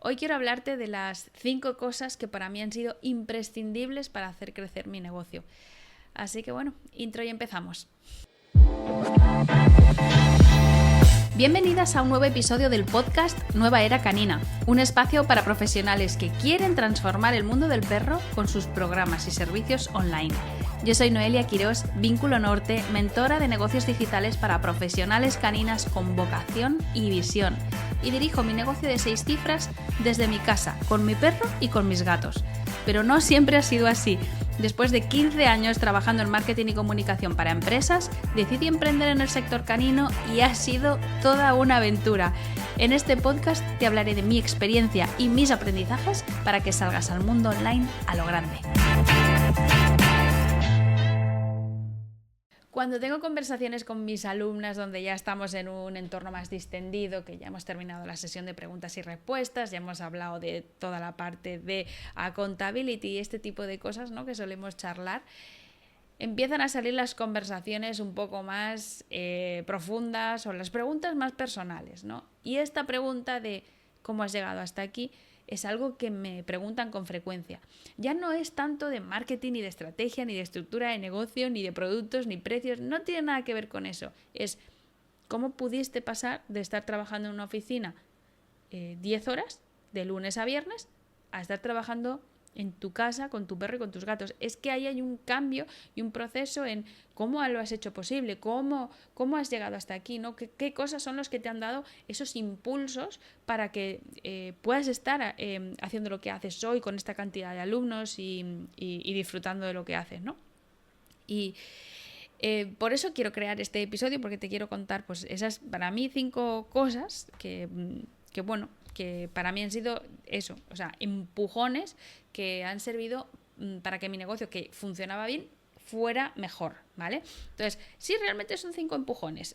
Hoy quiero hablarte de las 5 cosas que para mí han sido imprescindibles para hacer crecer mi negocio. Así que bueno, intro y empezamos. Bienvenidas a un nuevo episodio del podcast Nueva Era Canina, un espacio para profesionales que quieren transformar el mundo del perro con sus programas y servicios online. Yo soy Noelia Quirós, Vínculo Norte, mentora de negocios digitales para profesionales caninas con vocación y visión, y dirijo mi negocio de 6 cifras desde mi casa, con mi perro y con mis gatos. Pero no siempre ha sido así. Después de 15 años trabajando en marketing y comunicación para empresas, decidí emprender en el sector canino y ha sido toda una aventura. En este podcast te hablaré de mi experiencia y mis aprendizajes para que salgas al mundo online a lo grande. Cuando tengo conversaciones con mis alumnas donde ya estamos en un entorno más distendido, que ya hemos terminado la sesión de preguntas y respuestas, ya hemos hablado de toda la parte de accountability y este tipo de cosas, ¿no?, que solemos charlar, empiezan a salir las conversaciones un poco más profundas o las preguntas más personales, ¿no? Y esta pregunta de ¿cómo has llegado hasta aquí? Es algo que me preguntan con frecuencia. Ya no es tanto de marketing, ni de estrategia, ni de estructura de negocio, ni de productos, ni precios. No tiene nada que ver con eso. Es cómo pudiste pasar de estar trabajando en una oficina 10 horas, de lunes a viernes, a estar trabajando en tu casa con tu perro y con tus gatos. Es que ahí hay un cambio y un proceso en cómo lo has hecho posible, cómo has llegado hasta aquí, ¿no? ¿Qué cosas son los que te han dado esos impulsos para que puedas estar haciendo lo que haces hoy con esta cantidad de alumnos y disfrutando de lo que haces, ¿no? Y por eso quiero crear este episodio, porque te quiero contar pues esas, para mí, 5 cosas que para mí han sido eso, o sea, empujones que han servido para que mi negocio, que funcionaba bien, fuera mejor, ¿vale? Entonces, sí, realmente son 5 empujones.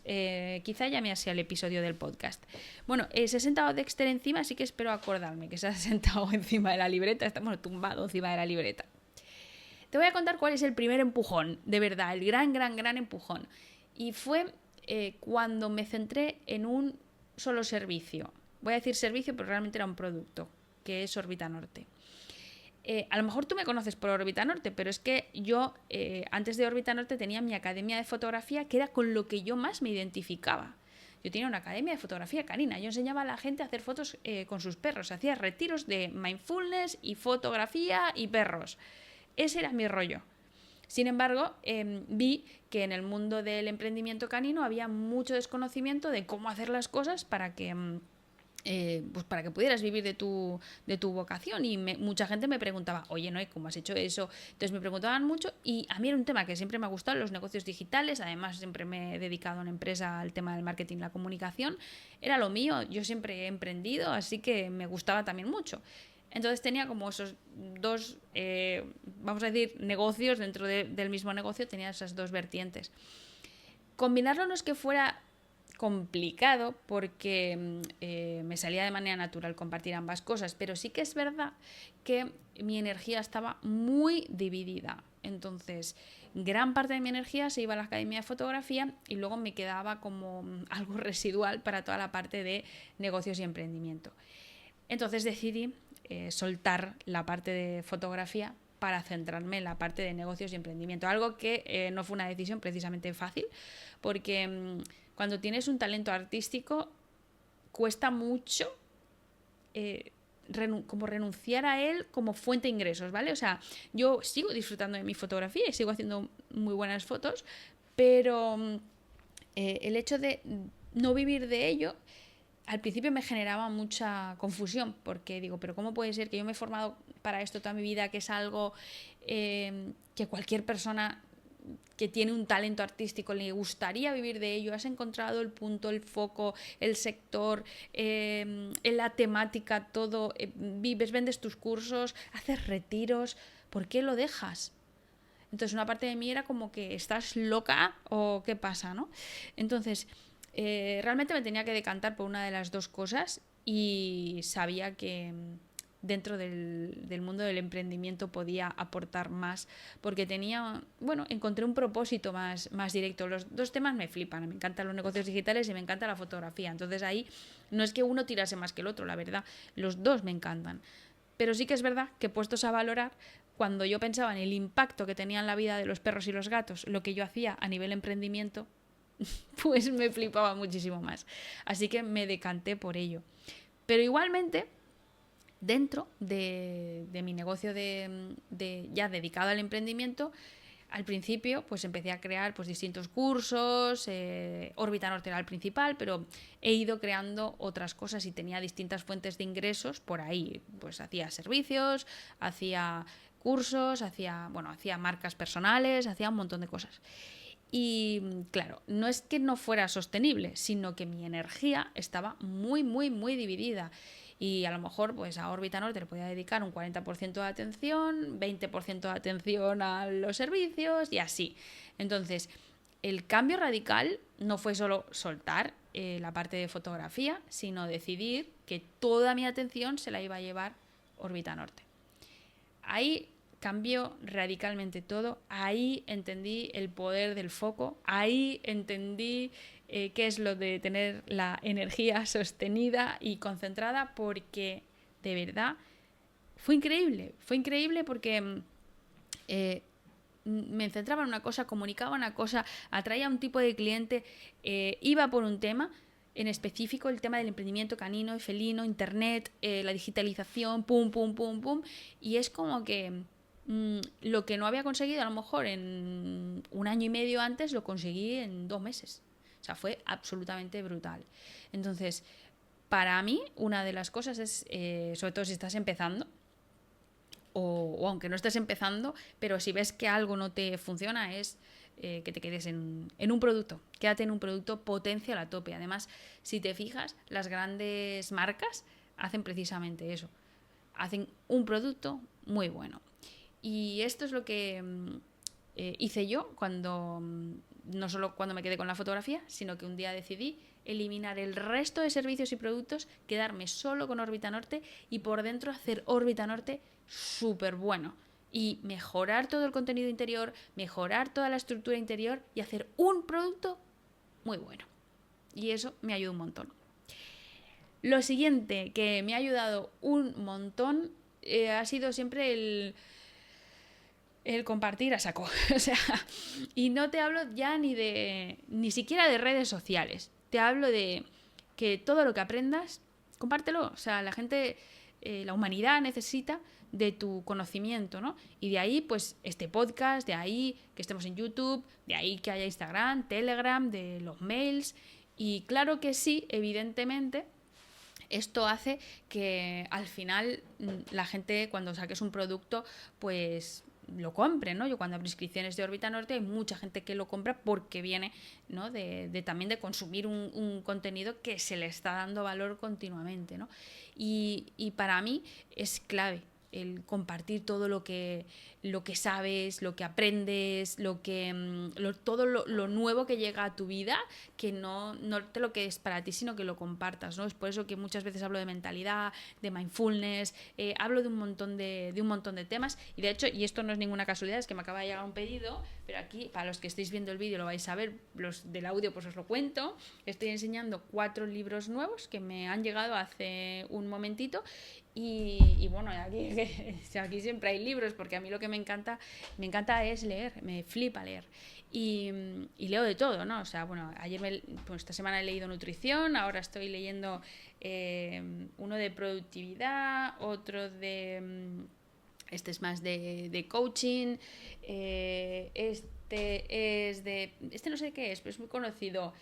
Quizá llame así al episodio del podcast. Bueno, se ha sentado Dexter encima, así que espero acordarme que se ha sentado encima de la libreta. Estamos tumbados encima de la libreta. Te voy a contar cuál es el primer empujón, de verdad, el gran empujón. Y fue cuando me centré en un solo servicio. Voy a decir servicio, pero realmente era un producto, que es Orbita Norte. A lo mejor tú me conoces por Orbita Norte, pero es que yo antes de Orbita Norte tenía mi academia de fotografía, que era con lo que yo más me identificaba. Yo tenía una academia de fotografía canina. Yo enseñaba a la gente a hacer fotos con sus perros. Hacía retiros de mindfulness y fotografía y perros. Ese era mi rollo. Sin embargo, vi que en el mundo del emprendimiento canino había mucho desconocimiento de cómo hacer las cosas para que pudieras vivir de tu vocación, y mucha gente me preguntaba, oye, ¿no? ¿Cómo has hecho eso? Entonces me preguntaban mucho, y a mí era un tema que siempre me ha gustado, los negocios digitales. Además siempre me he dedicado a una empresa al tema del marketing y la comunicación, era lo mío, yo siempre he emprendido, así que me gustaba también mucho. Entonces tenía como esos 2, vamos a decir, negocios dentro del mismo negocio, tenía esas 2 vertientes. Combinarlo no es que fuera complicado, porque me salía de manera natural compartir ambas cosas, pero sí que es verdad que mi energía estaba muy dividida. Entonces, gran parte de mi energía se iba a la academia de fotografía y luego me quedaba como algo residual para toda la parte de negocios y emprendimiento. Entonces decidí soltar la parte de fotografía para centrarme en la parte de negocios y emprendimiento. Algo que no fue una decisión precisamente fácil, porque cuando tienes un talento artístico cuesta mucho como renunciar a él como fuente de ingresos, ¿vale? O sea, yo sigo disfrutando de mi fotografía y sigo haciendo muy buenas fotos, pero el hecho de no vivir de ello al principio me generaba mucha confusión, porque digo, pero ¿cómo puede ser que yo me he formado para esto toda mi vida, que es algo que cualquier persona que tiene un talento artístico le gustaría vivir de ello? Has encontrado el punto, el foco, el sector, la temática, todo, vives, vendes tus cursos, haces retiros, ¿por qué lo dejas? Entonces una parte de mí era como que ¿estás loca o qué pasa, no? Entonces realmente me tenía que decantar por una de las 2 cosas, y sabía que dentro del mundo del emprendimiento podía aportar más, porque encontré un propósito más directo. Los dos temas me flipan, me encantan los negocios digitales y me encanta la fotografía, entonces ahí no es que uno tirase más que el otro, la verdad, los dos me encantan. Pero sí que es verdad que puestos a valorar, cuando yo pensaba en el impacto que tenía en la vida de los perros y los gatos, lo que yo hacía a nivel emprendimiento, pues me flipaba muchísimo más. Así que me decanté por ello. Pero igualmente, dentro de mi negocio ya dedicado al emprendimiento, al principio pues empecé a crear pues distintos cursos, Órbita Norte era el principal, pero he ido creando otras cosas y tenía distintas fuentes de ingresos por ahí. Pues hacía servicios, hacía cursos, hacía marcas personales, hacía un montón de cosas. Y claro, no es que no fuera sostenible, sino que mi energía estaba muy, muy, muy dividida. Y a lo mejor pues a Órbita Norte le podía dedicar un 40% de atención, 20% de atención a los servicios y así. Entonces, el cambio radical no fue solo soltar la parte de fotografía, sino decidir que toda mi atención se la iba a llevar Órbita Norte. Ahí cambió radicalmente todo, ahí entendí el poder del foco, ahí entendí qué es lo de tener la energía sostenida y concentrada, porque de verdad fue increíble porque me centraba en una cosa, comunicaba una cosa, atraía a un tipo de cliente, iba por un tema en específico, el tema del emprendimiento canino y felino, internet, la digitalización, pum, pum, pum, pum, y es como que lo que no había conseguido a lo mejor en 1 año y medio antes, lo conseguí en 2 meses. O sea, fue absolutamente brutal. Entonces, para mí, una de las cosas es, sobre todo si estás empezando, o aunque no estés empezando, pero si ves que algo no te funciona, es que te quedes en un producto. Quédate en un producto, potencia a tope. Además, si te fijas, las grandes marcas hacen precisamente eso. Hacen un producto muy bueno. Y esto es lo que hice yo cuando, no solo cuando me quedé con la fotografía, sino que un día decidí eliminar el resto de servicios y productos, quedarme solo con Órbita Norte y por dentro hacer Órbita Norte súper bueno. Y mejorar todo el contenido interior, mejorar toda la estructura interior y hacer un producto muy bueno. Y eso me ayudó un montón. Lo siguiente que me ha ayudado un montón ha sido siempre el compartir a saco. O sea, y no te hablo ya ni siquiera de redes sociales. Te hablo de que todo lo que aprendas, compártelo. O sea, la gente, la humanidad necesita de tu conocimiento, ¿no? Y de ahí, pues, este podcast, de ahí que estemos en YouTube, de ahí que haya Instagram, Telegram, de los mails. Y claro que sí, evidentemente, esto hace que al final la gente, cuando saques un producto, pues lo compre, ¿no? Yo cuando abro inscripciones de Órbita Norte hay mucha gente que lo compra porque viene, ¿no? también de consumir un contenido que se le está dando valor continuamente, ¿no? Y para mí es clave el compartir todo lo que sabes, lo que aprendes, todo lo nuevo que llega a tu vida, que no te lo quedes para ti, sino que lo compartas, ¿no? Es por eso que muchas veces hablo de mentalidad, de mindfulness, hablo de un montón de temas, y de hecho, y esto no es ninguna casualidad, es que me acaba de llegar un pedido, pero aquí, para los que estéis viendo el vídeo lo vais a ver, los del audio pues os lo cuento. Estoy enseñando 4 libros nuevos que me han llegado hace un momentito. Y bueno, aquí siempre hay libros, porque a mí lo que me encanta es leer, me flipa leer. Y leo de todo, ¿no? O sea, bueno, esta semana he leído nutrición, ahora estoy leyendo uno de productividad, otro de... Este es más de coaching, este no sé qué es, pero es muy conocido.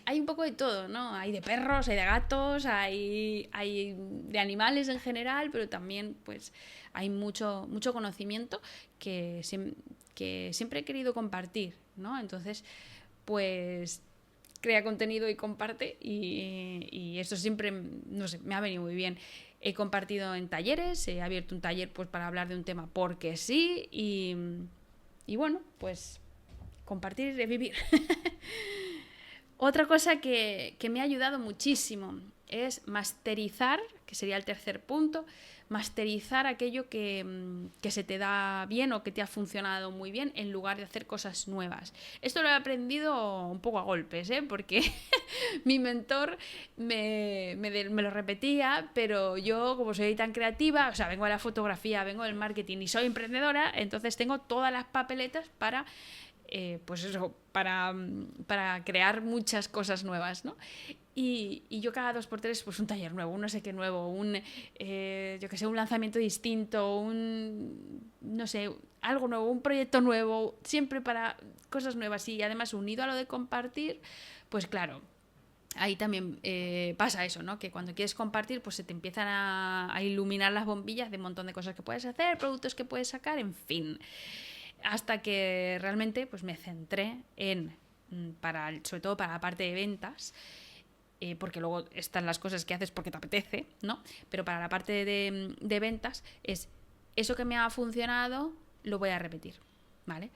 Hay un poco de todo, ¿no? Hay de perros, hay de gatos, hay de animales en general, pero también pues hay mucho conocimiento que siempre he querido compartir, ¿no? Entonces, pues crea contenido y comparte, y eso siempre, no sé, me ha venido muy bien. He compartido en talleres, he abierto un taller pues para hablar de un tema porque sí, y bueno, pues compartir y revivir. Otra cosa que me ha ayudado muchísimo es masterizar, que sería el tercer punto, masterizar aquello que se te da bien o que te ha funcionado muy bien en lugar de hacer cosas nuevas. Esto lo he aprendido un poco a golpes, porque mi mentor me lo repetía, pero yo, como soy tan creativa, o sea, vengo de la fotografía, vengo del marketing y soy emprendedora, entonces tengo todas las papeletas para pues eso, para crear muchas cosas nuevas, ¿no? Y yo cada 2x3 pues un taller nuevo, un no sé qué nuevo, yo que sé, un lanzamiento distinto, no sé, algo nuevo, un proyecto nuevo, siempre para cosas nuevas y además unido a lo de compartir, pues claro, ahí también pasa eso, ¿no? Que cuando quieres compartir, pues se te empiezan a iluminar las bombillas de un montón de cosas que puedes hacer, productos que puedes sacar, en fin. Hasta que realmente pues me centré en, sobre todo para la parte de ventas, porque luego están las cosas que haces porque te apetece, ¿no? Pero para la parte de ventas es eso que me ha funcionado, lo voy a repetir, ¿vale?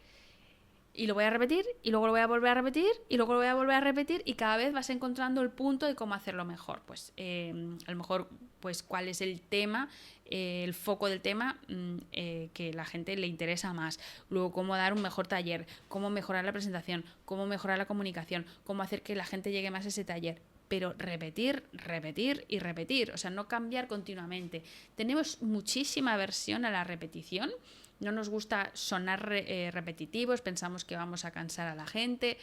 Y lo voy a repetir, y luego lo voy a volver a repetir, y luego lo voy a volver a repetir, y cada vez vas encontrando el punto de cómo hacerlo mejor. Pues a lo mejor, pues cuál es el tema, el foco del tema que la gente le interesa más. Luego, cómo dar un mejor taller, cómo mejorar la presentación, cómo mejorar la comunicación, cómo hacer que la gente llegue más a ese taller. Pero repetir, repetir y repetir, o sea, no cambiar continuamente. Tenemos muchísima aversión a la repetición. No nos gusta sonar repetitivos, pensamos que vamos a cansar a la gente.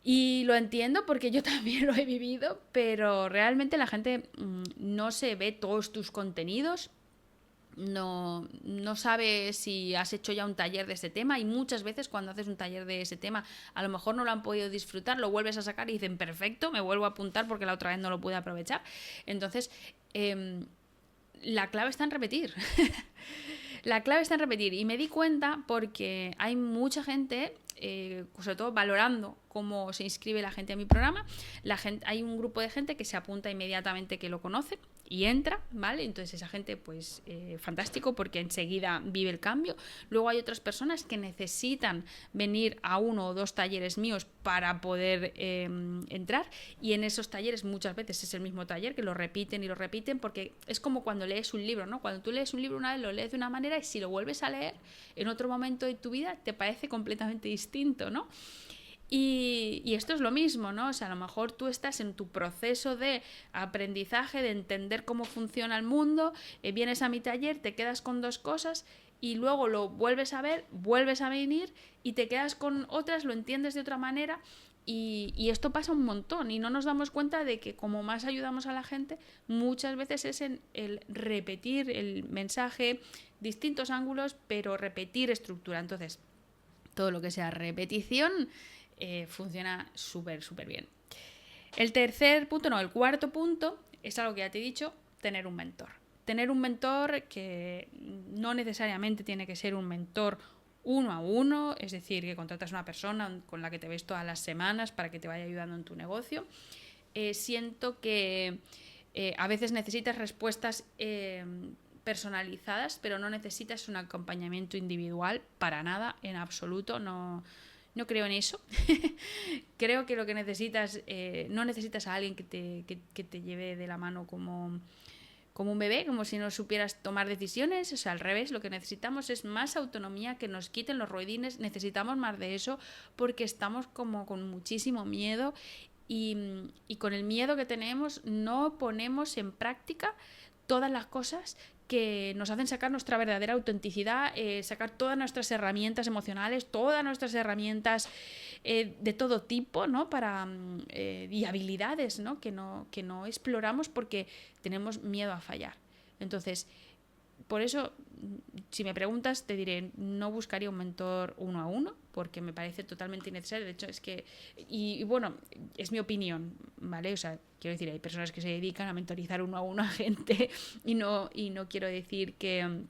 Y lo entiendo porque yo también lo he vivido, pero realmente la gente no se ve todos tus contenidos, no sabe si has hecho ya un taller de ese tema y muchas veces cuando haces un taller de ese tema a lo mejor no lo han podido disfrutar, lo vuelves a sacar y dicen perfecto, me vuelvo a apuntar porque la otra vez no lo pude aprovechar. Entonces, la clave está en repetir. La clave está en repetir y me di cuenta porque hay mucha gente, sobre todo valorando cómo se inscribe la gente a mi programa. Hay un grupo de gente que se apunta inmediatamente que lo conoce y entra, ¿vale? Entonces esa gente pues fantástico porque enseguida vive el cambio. Luego hay otras personas que necesitan venir a 1 o 2 talleres míos para poder entrar y en esos talleres muchas veces es el mismo taller que lo repiten y lo repiten porque es como cuando lees un libro, ¿no? Cuando tú lees un libro una vez lo lees de una manera y si lo vuelves a leer en otro momento de tu vida te parece completamente distinto, ¿no? Y esto es lo mismo, ¿no? O sea, a lo mejor tú estás en tu proceso de aprendizaje, de entender cómo funciona el mundo, vienes a mi taller, te quedas con 2 cosas y luego lo vuelves a ver, vuelves a venir y te quedas con otras, lo entiendes de otra manera y esto pasa un montón y no nos damos cuenta de que como más ayudamos a la gente, muchas veces es en el repetir el mensaje, distintos ángulos, pero repetir estructura. Entonces, todo lo que sea repetición funciona súper, súper bien. El cuarto punto es algo que ya te he dicho, tener un mentor. Tener un mentor que no necesariamente tiene que ser un mentor 1 a 1, es decir, que contratas a una persona con la que te ves todas las semanas para que te vaya ayudando en tu negocio. Siento que a veces necesitas respuestas personalizadas, pero no necesitas un acompañamiento individual para nada, en absoluto, no creo en eso. Creo que lo que necesitas, no necesitas a alguien que te lleve de la mano como un bebé, como si no supieras tomar decisiones, o sea, al revés, lo que necesitamos es más autonomía, que nos quiten los ruedines, necesitamos más de eso porque estamos como con muchísimo miedo y con el miedo que tenemos no ponemos en práctica todas las cosas que nos hacen sacar nuestra verdadera autenticidad, sacar todas nuestras herramientas emocionales, todas nuestras herramientas de todo tipo, ¿no? Y habilidades, ¿no? Que no exploramos porque tenemos miedo a fallar. Entonces, por eso, si me preguntas, te diré, no buscaría un mentor 1 a 1, porque me parece totalmente innecesario. De hecho, es que, y bueno, es mi opinión, ¿vale? O sea, quiero decir, hay personas que se dedican a mentorizar 1 a 1 a gente y no quiero decir que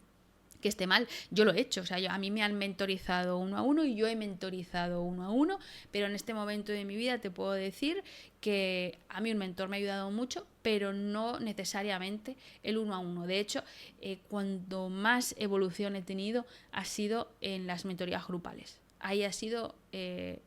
esté mal. Yo lo he hecho, o sea, a mí me han mentorizado 1 a 1 y yo he mentorizado 1 a 1, pero en este momento de mi vida te puedo decir que a mí un mentor me ha ayudado mucho, pero no necesariamente el 1 a 1. De hecho, cuando más evolución he tenido ha sido en las mentorías grupales. ahí ha sido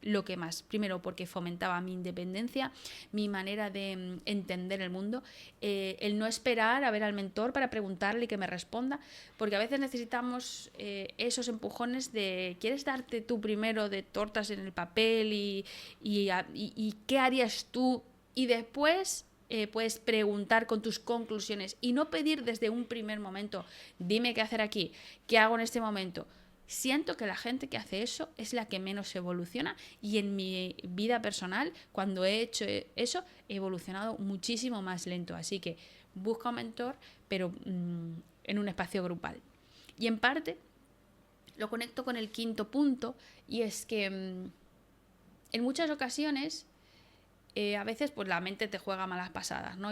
lo que más. Primero, porque fomentaba mi independencia, mi manera de entender el mundo, el no esperar a ver al mentor para preguntarle y que me responda, porque a veces necesitamos esos empujones de ¿quieres darte tú primero de tortas en el papel y qué harías tú? Y después puedes preguntar con tus conclusiones y no pedir desde un primer momento, dime qué hacer aquí, qué hago en este momento. Siento que la gente que hace eso es la que menos evoluciona, y en mi vida personal, cuando he hecho eso, he evolucionado muchísimo más lento. Así que busca un mentor, pero en un espacio grupal. Y en parte lo conecto con el quinto punto, y es que en muchas ocasiones a veces pues la mente te juega malas pasadas, ¿no?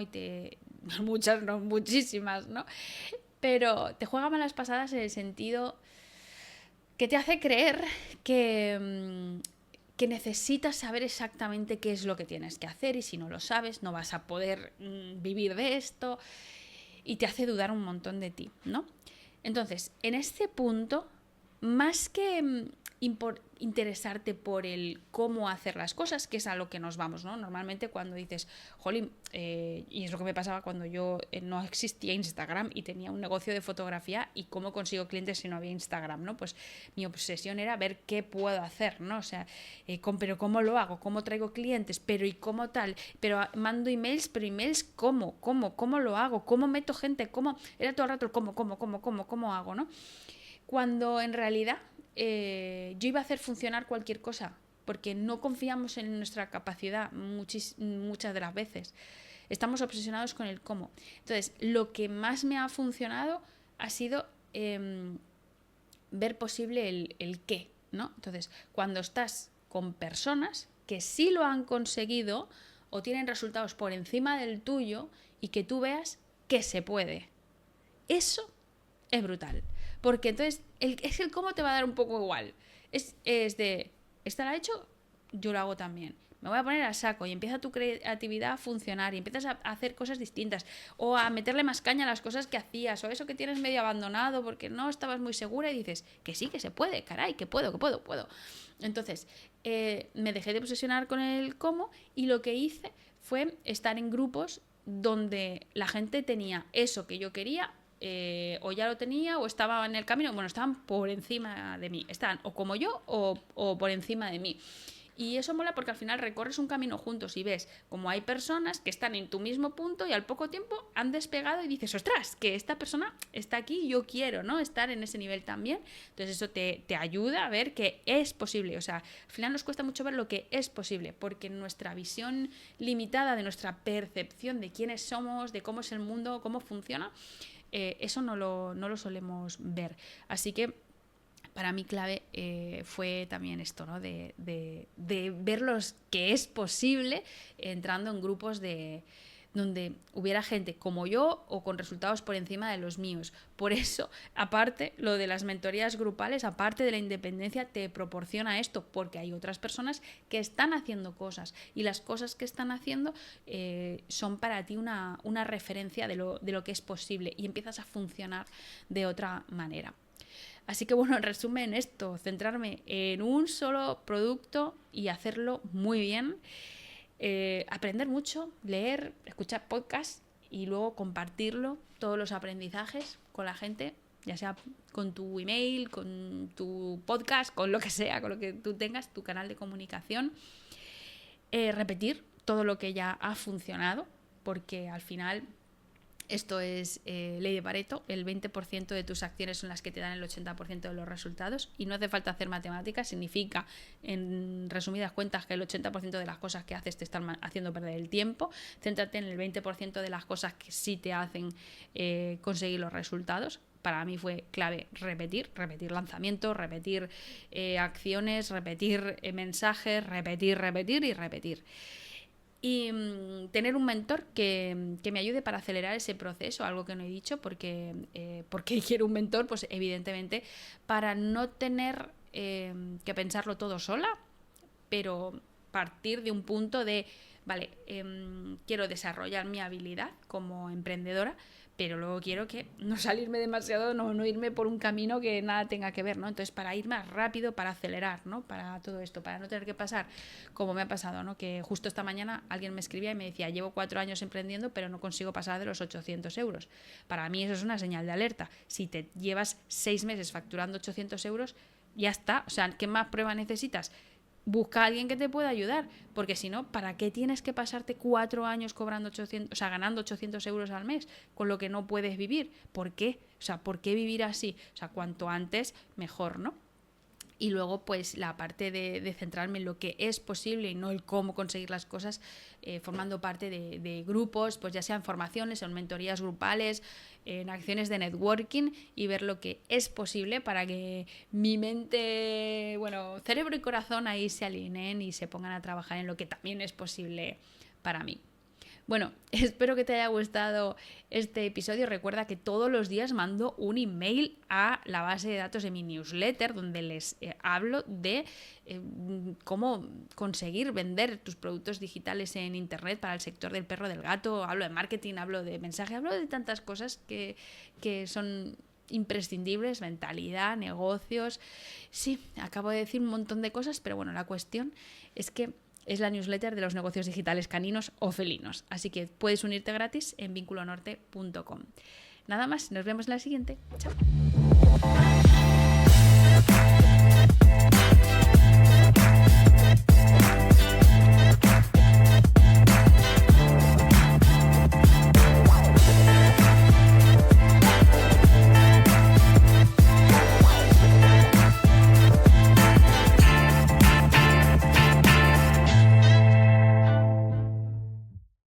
Muchas, no, muchísimas, ¿no? Pero te juega malas pasadas en el sentido que te hace creer que necesitas saber exactamente qué es lo que tienes que hacer, y si no lo sabes no vas a poder vivir de esto, y te hace dudar un montón de ti, ¿no? Entonces, en este punto, más que interesarte por el cómo hacer las cosas, que es a lo que nos vamos, ¿no? Normalmente cuando dices, jolín, y es lo que me pasaba cuando yo no existía Instagram y tenía un negocio de fotografía, y cómo consigo clientes si no había Instagram, ¿no? Pues mi obsesión era ver qué puedo hacer, ¿no? O sea, pero ¿cómo lo hago? ¿Cómo traigo clientes? Pero ¿y cómo tal? Pero mando emails, pero emails ¿cómo lo hago? ¿Cómo meto gente? ¿Cómo? Era todo el rato el cómo hago, ¿no? Cuando en realidad yo iba a hacer funcionar cualquier cosa, porque no confiamos en nuestra capacidad muchas de las veces. Estamos obsesionados con el cómo. Entonces, lo que más me ha funcionado ha sido ver posible el qué, ¿no? Entonces, cuando estás con personas que sí lo han conseguido o tienen resultados por encima del tuyo, y que tú veas que se puede. Eso es brutal. Porque entonces el cómo te va a dar un poco igual. Es de, ¿esta la ha hecho? Yo lo hago también. Me voy a poner a saco, y empieza tu creatividad a funcionar, y empiezas a hacer cosas distintas, o a meterle más caña a las cosas que hacías, o eso que tienes medio abandonado porque no estabas muy segura, y dices que sí, que se puede, caray, que puedo. Entonces, me dejé de obsesionar con el cómo, y lo que hice fue estar en grupos donde la gente tenía eso que yo quería, o ya lo tenía, o estaba en el camino. Bueno, estaban por encima de mí, estaban o como yo o por encima de mí. Y eso mola porque al final recorres un camino juntos y ves como hay personas que están en tu mismo punto y al poco tiempo han despegado, y dices, ostras, que esta persona está aquí y yo quiero, ¿no?, estar en ese nivel también. Entonces eso te ayuda a ver que es posible. O sea, al final nos cuesta mucho ver lo que es posible, porque nuestra visión limitada de nuestra percepción de quiénes somos, de cómo es el mundo, cómo funciona, eso no lo solemos ver. Así que para mí clave fue también esto, ¿no? De ver los que es posible entrando en grupos donde hubiera gente como yo o con resultados por encima de los míos. Por eso, aparte, lo de las mentorías grupales, aparte de la independencia, te proporciona esto, porque hay otras personas que están haciendo cosas, y las cosas que están haciendo son para ti una referencia de lo que es posible, y empiezas a funcionar de otra manera. Así que bueno, en resumen esto, centrarme en un solo producto y hacerlo muy bien, aprender mucho, leer, escuchar podcasts y luego compartirlo, todos los aprendizajes con la gente, ya sea con tu email, con tu podcast, con lo que sea, con lo que tú tengas, tu canal de comunicación. Repetir todo lo que ya ha funcionado, porque al final esto es ley de Pareto, el 20% de tus acciones son las que te dan el 80% de los resultados, y no hace falta hacer matemáticas, significa en resumidas cuentas que el 80% de las cosas que haces te están haciendo perder el tiempo. Céntrate en el 20% de las cosas que sí te hacen conseguir los resultados. Para mí fue clave repetir lanzamientos, repetir acciones, repetir mensajes, repetir. Y tener un mentor que me ayude para acelerar ese proceso, algo que no he dicho, porque quiero un mentor, pues evidentemente para no tener que pensarlo todo sola, pero partir de un punto de vale, quiero desarrollar mi habilidad como emprendedora, pero luego quiero que no salirme demasiado, no irme por un camino que nada tenga que ver, ¿no? Entonces, para ir más rápido, para acelerar, ¿no? Para todo esto, para no tener que pasar como me ha pasado, ¿no? Que justo esta mañana alguien me escribía y me decía, llevo 4 años emprendiendo, pero no consigo pasar de los 800 euros. Para mí eso es una señal de alerta. Si te llevas 6 meses facturando 800 euros, ya está. O sea, ¿qué más prueba necesitas? Busca a alguien que te pueda ayudar, porque si no, ¿para qué tienes que pasarte 4 años cobrando 800, o sea, ganando 800 euros al mes, con lo que no puedes vivir? ¿Por qué? O sea, ¿por qué vivir así? O sea, cuanto antes, mejor, ¿no? Y luego, pues, la parte de centrarme en lo que es posible y no el cómo conseguir las cosas, formando parte de grupos, pues ya sean formaciones o en mentorías grupales, en acciones de networking, y ver lo que es posible para que mi mente, bueno, cerebro y corazón ahí se alineen y se pongan a trabajar en lo que también es posible para mí. Bueno, espero que te haya gustado este episodio. Recuerda que todos los días mando un email a la base de datos de mi newsletter donde les hablo de cómo conseguir vender tus productos digitales en internet para el sector del perro, del gato. Hablo de marketing, hablo de mensaje, hablo de tantas cosas que son imprescindibles, mentalidad, negocios. Sí, acabo de decir un montón de cosas, pero bueno, la cuestión es que es la newsletter de los negocios digitales caninos o felinos. Así que puedes unirte gratis en vinculonorte.com. Nada más, nos vemos en la siguiente. Chao.